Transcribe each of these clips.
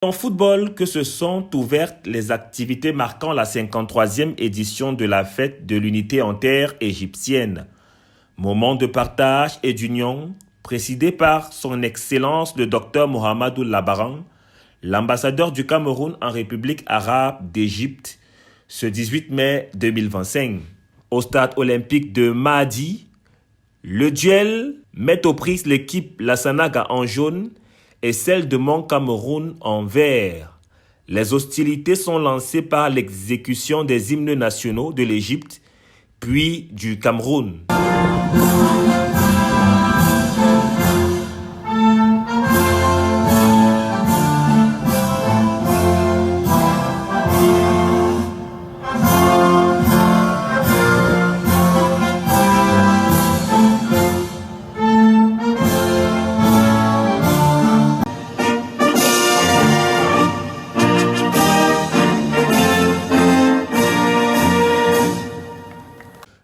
En football que se sont ouvertes les activités marquant la 53e édition de la fête de l'unité en terre égyptienne. Moment de partage et d'union, présidé par son Excellence le Dr Mohamedou Labaran, l'ambassadeur du Cameroun en République arabe d'Égypte, ce 18 mai 2025. Au stade olympique de Mahdi, le duel met aux prises l'équipe Lassana en jaune et celle de Mon Cameroun en vert. Les hostilités sont lancées par l'exécution des hymnes nationaux de l'Égypte, puis du Cameroun.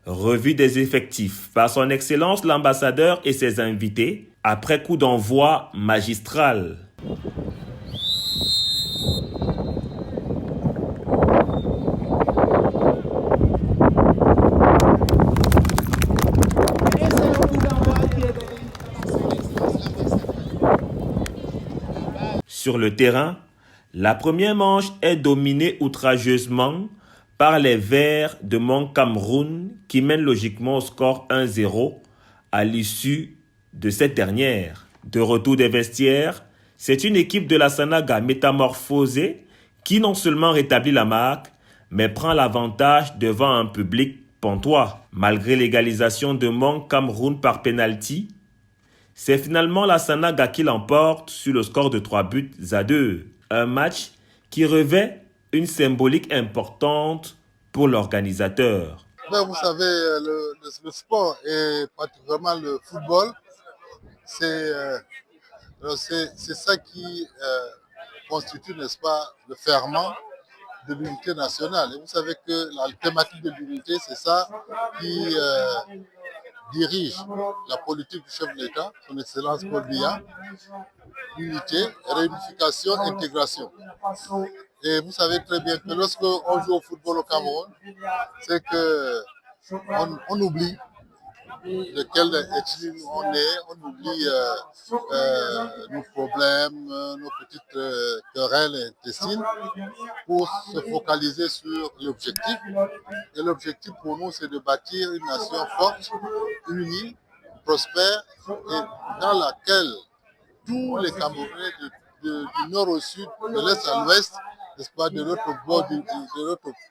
Revue des effectifs par son Excellence l'ambassadeur et ses invités, après coup d'envoi magistral. Sur le terrain, la première manche est dominée outrageusement par les Verts de Mon Cameroun qui mènent logiquement au score 1-0 à l'issue de cette dernière. De retour des vestiaires, c'est une équipe de la Sanaga métamorphosée qui non seulement rétablit la marque, mais prend l'avantage devant un public pantois. Malgré l'égalisation de Mon Cameroun par penalty, c'est finalement la Sanaga qui l'emporte sur le score de 3-2. Un match qui revêt une symbolique importante pour l'organisateur. Vous savez, le sport et particulièrement le football, c'est ça qui constitue, n'est-ce pas, le ferment de l'unité nationale. Et vous savez que la thématique de l'unité, c'est ça qui dirige la politique du chef de l'État, son Excellence Paul Biya. Unité, réunification, intégration. Et vous savez très bien que lorsqu'on joue au football au Cameroun, c'est qu'on oublie de quelle ethnie on est, on oublie nos problèmes, nos petites querelles intestines pour se focaliser sur l'objectif. Et l'objectif pour nous, c'est de bâtir une nation forte, unie, prospère et dans laquelle tous les Camerounais du nord au sud, de l'est à l'ouest, n'est-ce pas, de l'autre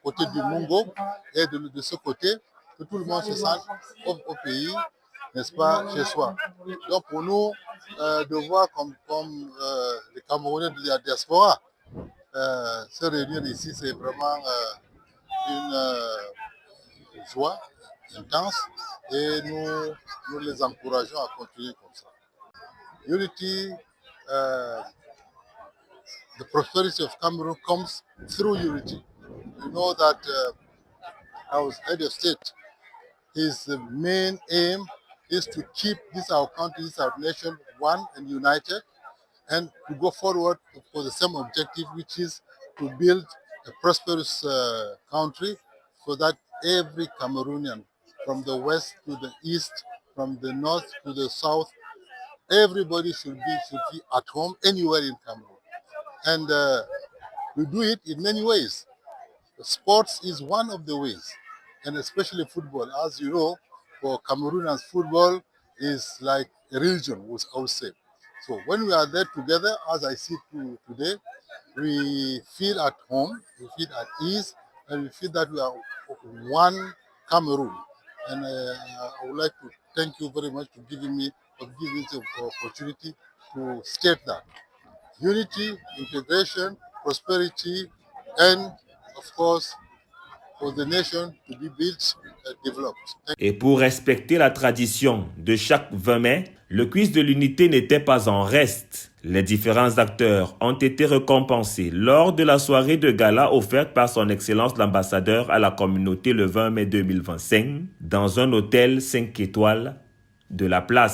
côté du Mungo et de ce côté, que tout le monde se sente au pays, n'est-ce pas, chez soi. Donc pour nous, de voir comme les Camerounais de la diaspora se réunir ici, c'est vraiment une joie intense et nous les encourageons à continuer comme ça. Unity, the prosperity of Cameroon comes through unity. You know that our head of state, his main aim is to keep our country, our nation one and united, and to go forward for the same objective, which is to build a prosperous country so that every Cameroonian, from the west to the east, from the north to the south, everybody should be at home anywhere in Cameroon. And we do it in many ways. Sports is one of the ways, and especially football. As you know, for Cameroonians, football is like a religion, I would say. So when we are there together, as I see today, we feel at home, we feel at ease, and we feel that we are one Cameroon. And I would like to thank you very much for giving me the opportunity to state that. Unity, integration, prosperity, and of course, for the nation to be built and developed. Et pour respecter la tradition de chaque 20 mai, le quiz de l'unité n'était pas en reste. Les différents acteurs ont été récompensés lors de la soirée de gala offerte par son Excellence l'ambassadeur à la communauté le 20 mai 2025 dans un hôtel 5 étoiles de la place.